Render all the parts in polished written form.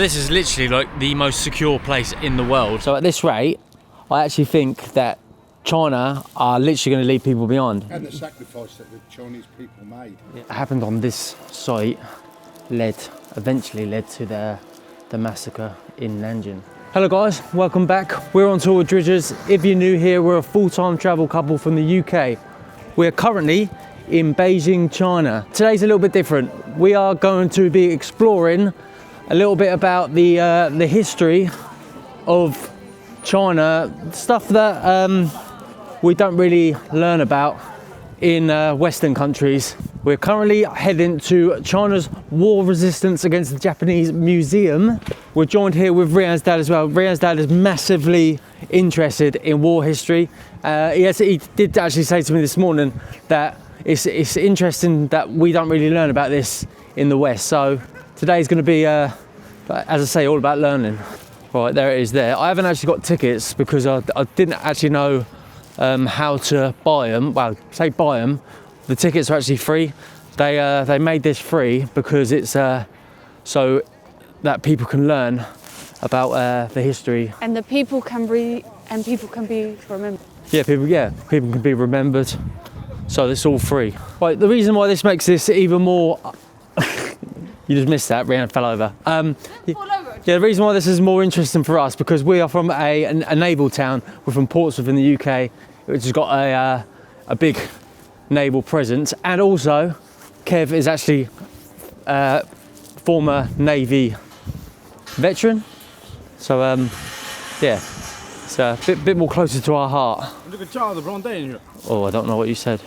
this is literally like the most secure place in the world. So at this rate, I actually think that China are literally going to leave people behind. And the sacrifice that the Chinese people made. It happened on this site eventually led to the massacre in Nanjin. Hello guys, welcome back. We're on tour with Dridgers. If you're new here, we're a full-time travel couple from the UK. We're currently in Beijing, China. Today's a little bit different. We are going to be exploring a little bit about the history of China, stuff that we don't really learn about in Western countries. We're currently heading to China's war resistance against the Japanese museum. We're joined here with Reanne's dad as well. Reanne's dad is massively interested in war history. He did actually say to me this morning that it's interesting that we don't really learn about this in the West. So today's going to be, as I say, all about learning. Right, there it is there. I haven't actually got tickets because I didn't actually know how to buy them. Well, say buy them. The tickets are actually free. They made this free because it's so that people can learn about the history. And the people can be remembered. Yeah, people can be remembered. So it's all free. Right, the reason why this makes this even more you just missed that, Reanne fell over. Yeah, the reason why this is more interesting for us because we are from a naval town. We're from Portsmouth in the UK, which has got a big naval presence, and also Kev is actually former Navy veteran. So yeah, it's a bit more closer to our heart. Oh, I don't know what you said.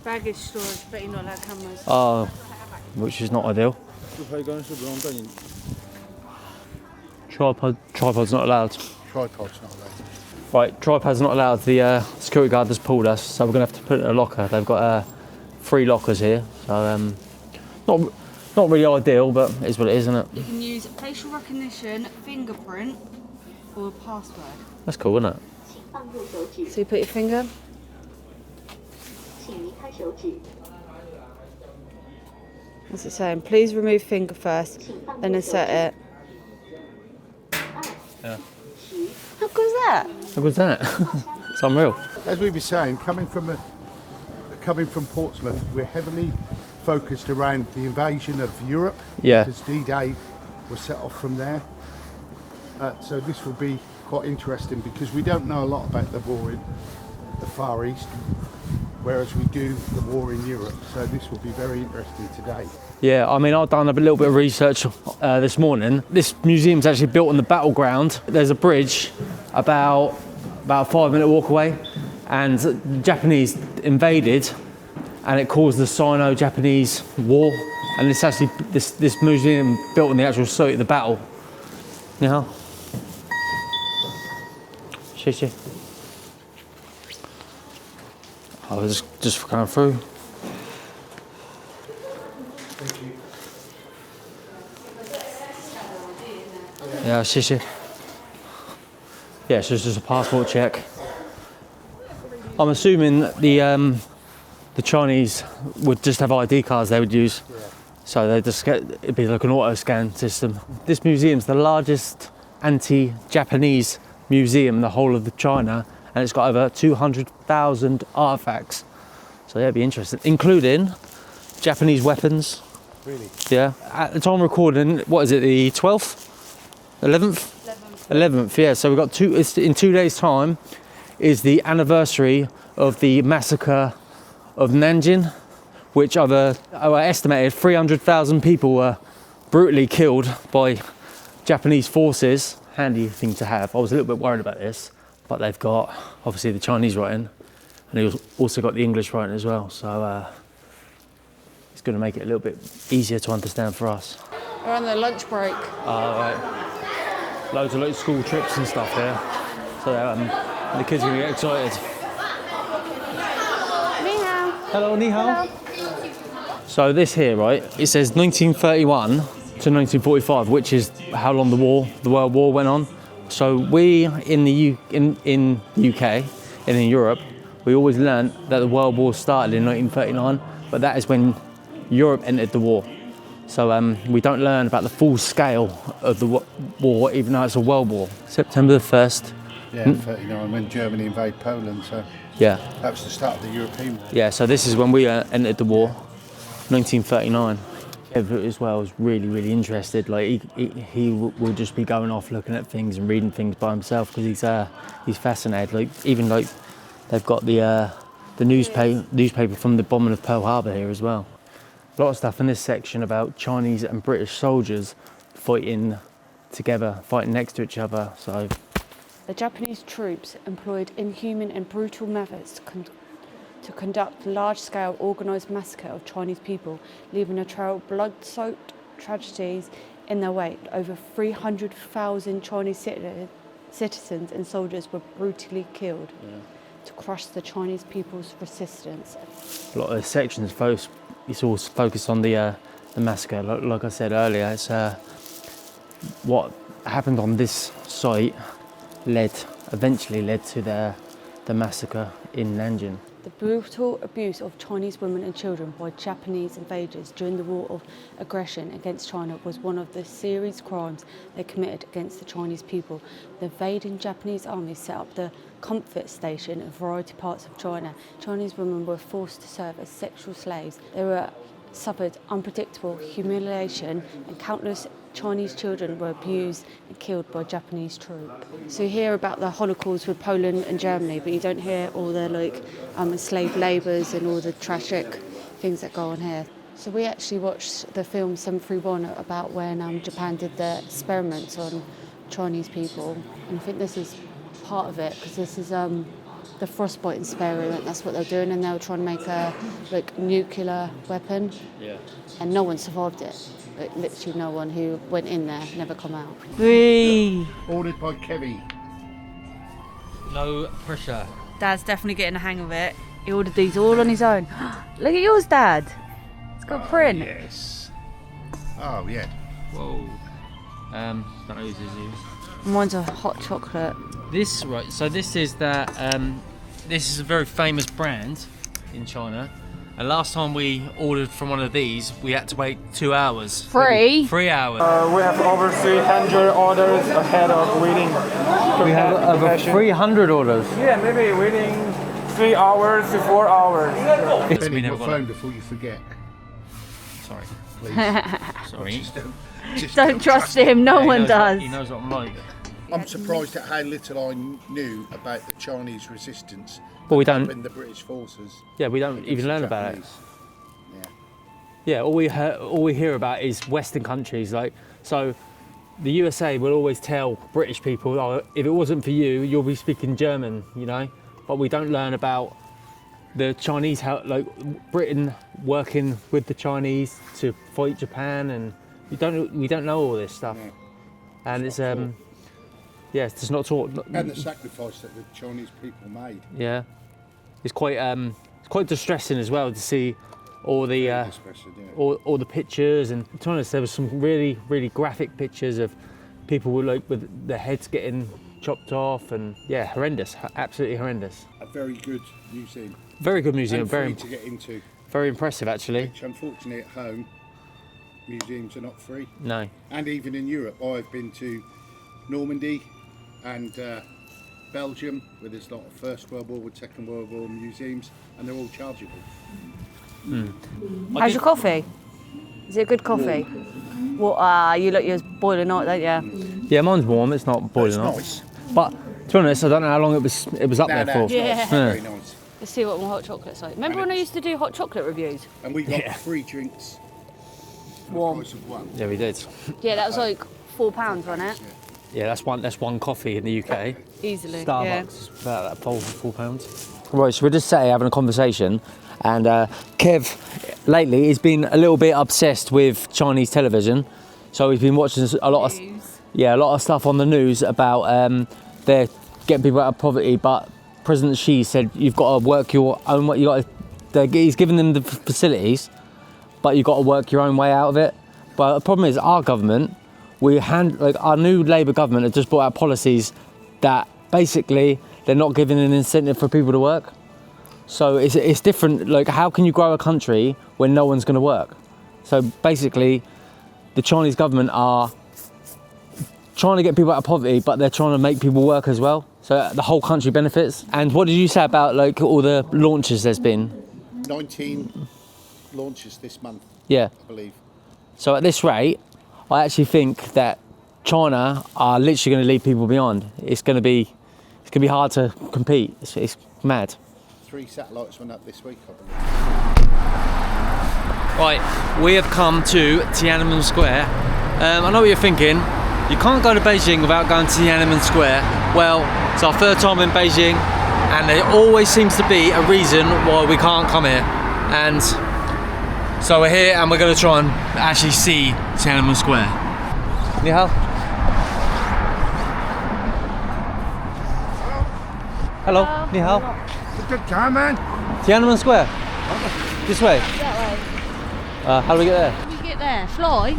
Baggage storage, but you're not allowed cameras. Oh, which is not ideal. Tripod's not allowed. Tripod's not allowed. Right, tripod's not allowed. The security guard has pulled us, so we're gonna have to put it in a locker. They've got 3 lockers here, so not really ideal, but it is what it is, isn't it? You can use facial recognition, fingerprint, or a password. That's cool, isn't it? So you put your finger. What's it saying? Please remove finger first, then insert it. Yeah. How good is that? How good's that? It's unreal. As we were saying, coming from Portsmouth, we're heavily focused around the invasion of Europe. Yeah. Because D-Day was set off from there. So this will be quite interesting because we don't know a lot about the war in the Far East, whereas we do the war in Europe. So this will be very interesting today. Yeah, I mean, I've done a little bit of research this morning. This museum's actually built on the battleground. There's a bridge about a 5-minute walk away, and the Japanese invaded, and it caused the Sino-Japanese war. And it's actually this museum built on the actual site of the battle. You know? I was just going through. Yeah, yeah, so it's just a passport check. I'm assuming the Chinese would just have ID cards they would use. Yeah. So they just it'd be like an auto scan system. This museum's the largest anti-Japanese museum in the whole of China, and it's got over 200,000 artifacts. So yeah, it'd be interesting, including Japanese weapons. Really? Yeah. At the time of recording, what is it, the 12th? 11th, yeah. So we've got in 2 days' time is the anniversary of the massacre of Nanjin, which over estimated 300,000 people were brutally killed by Japanese forces. Handy thing to have. I was a little bit worried about this, but they've got obviously the Chinese writing, and they've also got the English writing as well. So it's going to make it a little bit easier to understand for us. We're on the lunch break. Right. Loads of school trips and stuff here, so the kids are going to get excited. Ni hao. Hello, ni hao. Hello. So this here, right, it says 1931 to 1945, which is how long the World War went on. So we in the UK and in Europe, we always learned that the World War started in 1939, but that is when Europe entered the war. So we don't learn about the full scale of the war, even though it's a world war. September the 1st. Yeah, 39, when Germany invaded Poland, so Yeah. that was the start of the European War. Yeah, so this is when we entered the war, 1939. Kev as well is really interested. Like he will just be going off looking at things and reading things by himself because he's fascinated. Like even like they've got the newspaper from the bombing of Pearl Harbor here as well. A lot of stuff in this section about Chinese and British soldiers fighting together, fighting next to each other. So The Japanese troops employed inhuman and brutal methods to conduct large-scale organised massacre of Chinese people, leaving a trail of blood-soaked tragedies in their wake. Over 300,000 Chinese citizens and soldiers were brutally killed to crush the Chinese people's resistance. a lot of the sections it's all focused on the massacre. Like I said earlier, it's what happened on this site eventually led to the massacre in Nanjin. The brutal abuse of Chinese women and children by Japanese invaders during the war of aggression against China was one of the serious crimes they committed against the Chinese people. The invading Japanese army set up the comfort station in a variety of parts of China. Chinese women were forced to serve as sexual slaves. They suffered unpredictable humiliation, and countless Chinese children were abused and killed by Japanese troops. So you hear about the Holocaust with Poland and Germany, but you don't hear all the enslaved labours and all the tragic things that go on here. So we actually watched the film 731 about when Japan did the experiments on Chinese people, and I think this is part of it because this is the frostbite experiment. That's what they're doing, and they were trying to make a nuclear weapon, and no one survived it. Literally no one who went in there never come out. Ordered by Kevy. No pressure. Dad's definitely getting the hang of it. He ordered these all on his own. Look at yours, Dad. It's got a print. Yes. Oh, yeah. Whoa. Don't know who's used. Mine's a hot chocolate. This this is this is a very famous brand in China. And last time we ordered from one of these, we had to wait 2 hours. 3? 3 hours. We have over 300 orders ahead of waiting. We have over 300 orders. Yeah, maybe waiting 3 hours to 4 hours. We Your never got phone it. before you forget, Sorry. please. Sorry. Don't trust him, no one does. He knows what I'm like. I'm surprised at how little I knew about the Chinese resistance. But we don't. In the British forces. Yeah, we don't against even the learn about it. Japanese. Yeah, all we hear about is Western countries. So, the USA will always tell British people, "Oh, if it wasn't for you, you'll be speaking German," you know. But we don't learn about the Chinese, how Britain working with the Chinese to fight Japan, and we don't know all this stuff. No. And it's yeah, it's just not taught. And the sacrifice that the Chinese people made. Yeah, it's quite distressing as well to see all the all the pictures, and to be honest, there was some really graphic pictures of people with their heads getting chopped off, and yeah, horrendous, absolutely horrendous. A very good museum. Very good museum, And very free to get into. very impressive actually. Which unfortunately at home, museums are not free. No, And even in Europe, I've been to Normandy and Belgium, where there's a lot of First World War and Second World War museums, and they're all chargeable. How's your coffee? Is it a good coffee? Well, you look yours boiling hot, don't you? yeah, mine's warm. It's not boiling It's hot. nice. But to be honest, I don't know how long it was up there for. It's nice. Very nice. Let's see what my hot chocolate's like. Remember when I used to do hot chocolate reviews? And we got free drinks. Warm. The price of one. Yeah, we did. Yeah, that was like £4, wasn't it? Yeah, that's one coffee in the UK. Easily. Starbucks Yeah. is about that £4. Right, so we're just sat here having a conversation, and Kev lately has been a little bit obsessed with Chinese television, so he's been watching a lot of stuff on the news about they're getting people out of poverty, but President Xi said you've got to work your own way. He's giving them the facilities, but you've got to work your own way out of it. But the problem is our government. Our new Labour government have just brought out policies that basically they're not giving an incentive for people to work. So it's different. Like, how can you grow a country when no one's going to work? So basically, the Chinese government are trying to get people out of poverty, but they're trying to make people work as well. So the whole country benefits. And what did you say about like all the launches there's been? 19 launches this month, Yeah. I believe. So at this rate, I actually think that China are literally going to leave people behind. It's going to be hard to compete. It's mad. 3 satellites went up this week, I believe. Right, we have come to Tiananmen Square. I know what you're thinking. You can't go to Beijing without going to Tiananmen Square. Well, it's our 3rd time in Beijing, and there always seems to be a reason why we can't come here. And so we're here, and we're going to try and actually see Tiananmen Square. Ni hao. Hello. Ni hao. Tiananmen Square. This way. That way. How do we get there? How do we get there? Fly?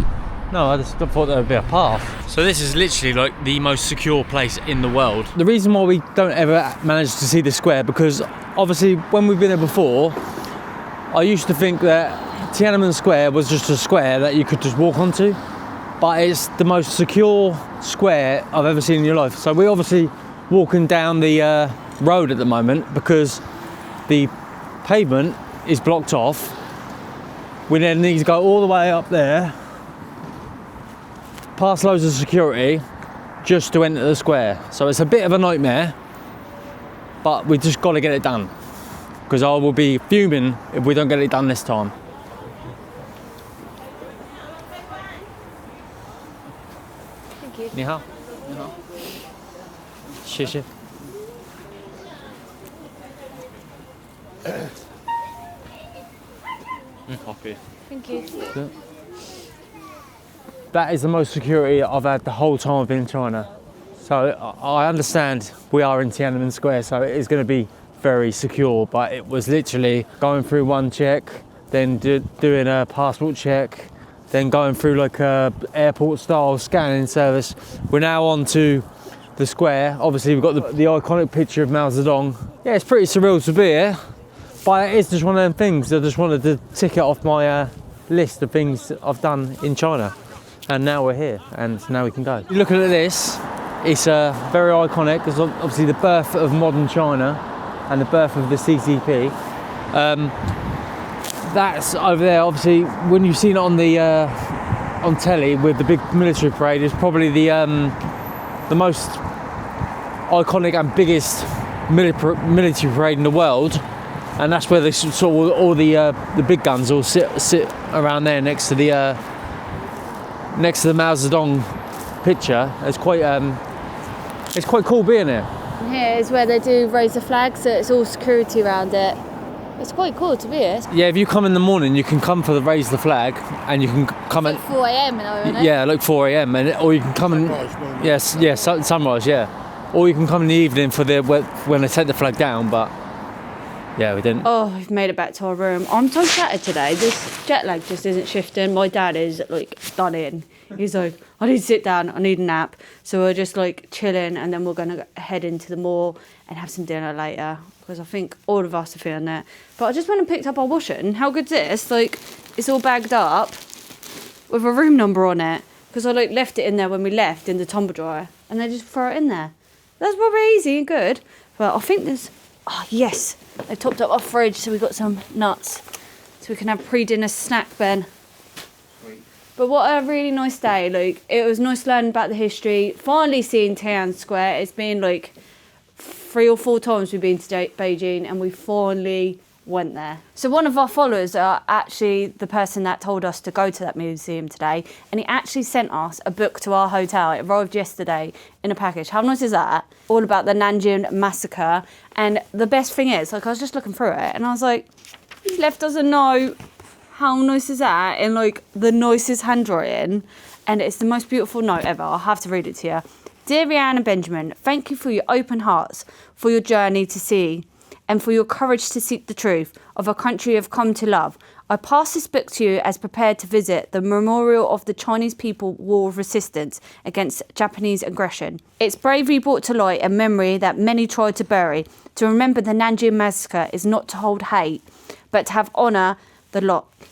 No, I just thought there would be a path. So this is literally like the most secure place in the world. The reason why we don't ever manage to see the square, because obviously when we've been there before, I used to think that Tiananmen Square was just a square that you could just walk onto, but it's the most secure square I've ever seen in your life. So we're obviously walking down the road at the moment because the pavement is blocked off. We then need to go all the way up there, past loads of security, just to enter the square. So it's a bit of a nightmare, but we just got to get it done, because I will be fuming if we don't get it done this time. Thank you. Ni hao. You know, 谢谢. Coffee. Thank you. That is the most security I've had the whole time I've been in China. So I understand we are in Tiananmen Square, so it is going to be very secure, but it was literally going through one check, then doing a passport check, then going through like a airport style scanning service. We're now on to the square. Obviously we've got the iconic picture of Mao Zedong. Yeah, it's pretty surreal to be here, but it is just one of them things. I just wanted to tick it off my list of things I've done in China. And now we're here, and now we can go. Looking at this, it's very iconic. It's obviously the birth of modern China and the birth of the CCP. That's over there. Obviously, when you've seen it on the on telly with the big military parade, it's probably the most iconic and biggest military parade in the world. And that's where they sort of all the big guns all sit around there next to the Mao Zedong picture. It's quite cool being here. Here is where they do raise the flag, so it's all security around it. It's quite cool to be here. Yeah, if you come in the morning, you can come for the raise the flag, and you can come at 4 a.m. isn't it? yeah, like 4 a.m. or you can come in. Yes, sunrise. Yeah, or you can come in the evening for when they take the flag down. But yeah, we didn't. Oh, we've made it back to our room. I'm so shattered today. This jet lag just isn't shifting. My dad is like stunning. He's like, I need to sit down, I need a nap. So we're just like chilling, and then we're going to head into the mall and have some dinner later, because I think all of us are feeling it. But I just went and picked up our washing. How good's this? Like, it's all bagged up with a room number on it, because I like left it in there when we left in the tumble dryer, and they just throw it in there. That's probably easy and good. But I think there's, oh yes, they've topped up our fridge, so we've got some nuts, so we can have pre-dinner snack, Ben. But what a really nice day. Like, it was nice learning about the history, finally seeing Tiananmen Square. It's been like 3 or 4 times we've been to Beijing, and we finally went there. So one of our followers are actually the person that told us to go to that museum today, and he actually sent us a book to our hotel. It arrived yesterday in a package. How nice is that? All about the Nanjing Massacre. And the best thing is, like, I was just looking through it, and I was like, he's left us a note. How nice is that? In like the nicest handwriting, and it's the most beautiful note ever. I'll have to read it to you. Dear Reanne and Benjamin, thank you for your open hearts, for your journey to see, and for your courage to seek the truth of a country you've come to love. I pass this book to you as prepared to visit the memorial of the Chinese people war of resistance against Japanese aggression. Its bravery brought to light a memory that many tried to bury. To remember the Nanjing Massacre is not to hold hate, but to have honour,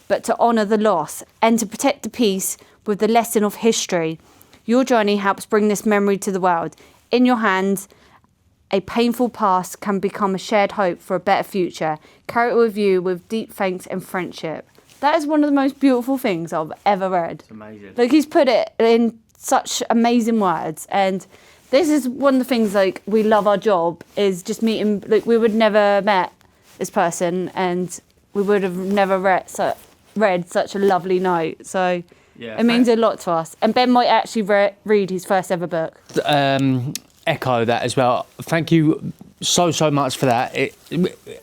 but to honour the loss and to protect the peace with the lesson of history. Your journey helps bring this memory to the world. In your hands, a painful past can become a shared hope for a better future. Carry it with you with deep thanks and friendship. That is one of the most beautiful things I've ever read. It's amazing. Like, he's put it in such amazing words, and this is one of the things, like, we love our job, is just meeting, like, we would never met this person, and we would have never read such a lovely note. So Yeah. it means a lot to us. And Ben might actually read his first ever book. Echo that as well. Thank you so much for that.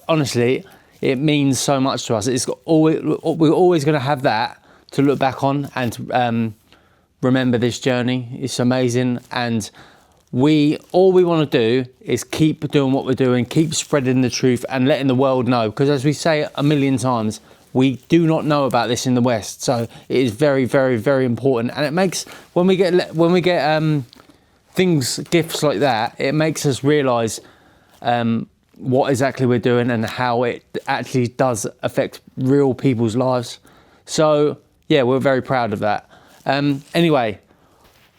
Honestly, it means so much to us. We're always going to have that to look back on and remember this journey. It's amazing, and all we want to do is keep doing what we're doing, keep spreading the truth and letting the world know, because as we say a million times, we do not know about this in the West. So it is very, very, very important, and it makes when we get gifts like that, it makes us realise what exactly we're doing and how it actually does affect real people's lives. So yeah, we're very proud of that. Anyway,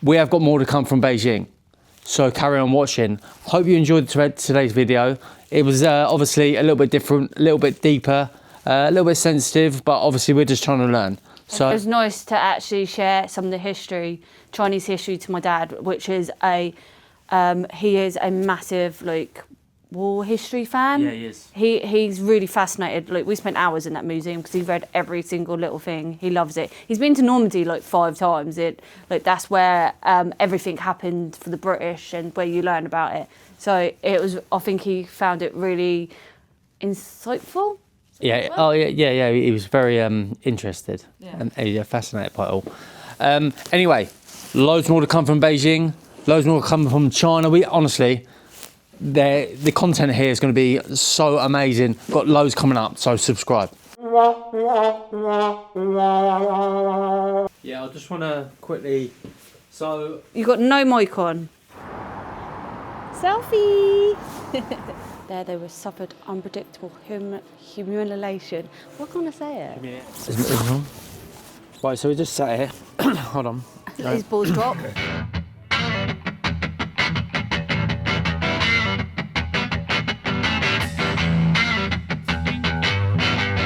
we have got more to come from Beijing, so carry on watching. Hope you enjoyed today's video. It was obviously a little bit different, a little bit deeper, a little bit sensitive, but obviously we're just trying to learn. So it was nice to actually share some of the history, Chinese history, to my dad, which is he is a massive, like, war history fan. Yeah, he is. He's really fascinated. Like, we spent hours in that museum because he read every single little thing. He loves it. He's been to Normandy like 5 times. That's where everything happened for the British and where you learn about it. So I think he found it really insightful. Yeah. Oh, yeah. He was very interested and fascinated by it all. Anyway, loads more to come from Beijing. Loads more to come from China. We honestly, the content here is going to be so amazing. Got loads coming up, so subscribe. Yeah, I just want to quickly. So You got no mic on. Selfie. There they were suffered unpredictable humiliation. Why can't I say it? Right, so we just sat here. Hold on. His balls dropped.